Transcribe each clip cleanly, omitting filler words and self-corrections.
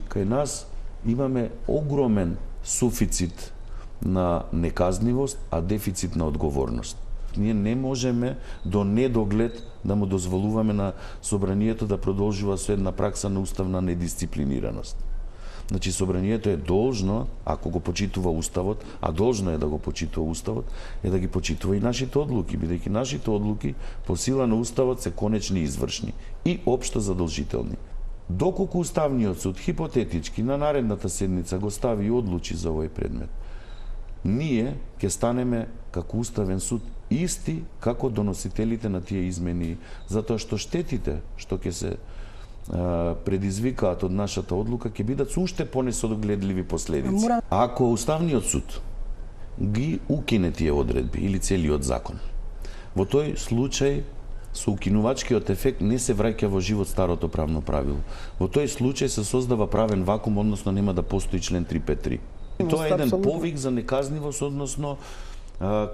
кај нас имаме огромен суфицит на неказнивост, а дефицит на одговорност. Ние не можеме до недоглед да му дозволуваме на собранието да продолжува со една пракса на уставна недисциплинираност. Значи, собранието е должно, ако го почитува Уставот, а должно е да го почитува Уставот, е да ги почитува и нашите одлуки, бидејќи нашите одлуки по сила на Уставот се конечни и извршни и општо задолжителни. Доколку Уставниот суд хипотетички на наредната седница го стави и одлучи за овој предмет, ние ќе станеме како Уставен суд исти како доносителите на тие измени, затоа што штетите што ќе се предизвикаат од нашата одлука ќе бидат со уште понесогледливи последици. Ако Уставниот суд ги укине тие одредби или целиот закон, во тој случај со укинувачкиот ефект не се враќа во живот старото правно правило. Во тој случај се создава правен вакуум, односно нема да постои член 353. И тоа е еден повик за неказнивост, односно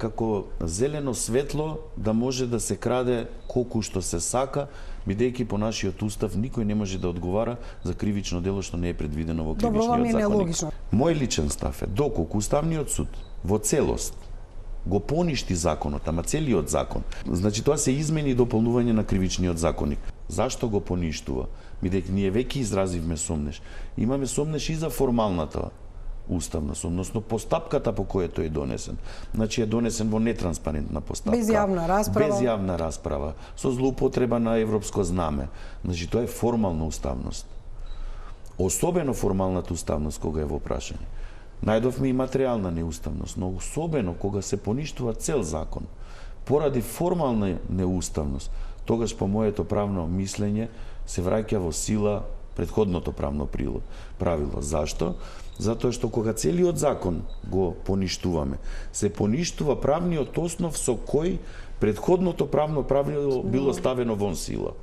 како зелено светло да може да се краде колку што се сака, бидејќи по нашиот устав никој не може да одговара за кривично дело што не е предвидено во кривичниот законник. Мој личен став е, доколку Уставниот суд во целост го поништи законот, ама целиот закон, значи тоа се измени и дополнување на кривичниот законник. Зашто го поништува? Бидејќи ние веќе изразивме сомнеш. Имаме сомнеш и за формалната уставна, односно постапката по која тој е донесен. Значи е донесен во нетранспарентна постапка. Без јавна расправа. Без јавна расправа, со злоупотреба на европско знаме. Значи тоа е формална уставност. Особено формалната уставност кога е во прашање. Најдовме и материјална неуставност, но особено кога се поништува цел закон, поради формална неуставност, тогаш по моето правно мислење се враќа во сила претходното правно правило. Зашто? Затоа што кога целиот закон го поништуваме, се поништува правниот основ со кој претходното правно правило било ставено вон сила.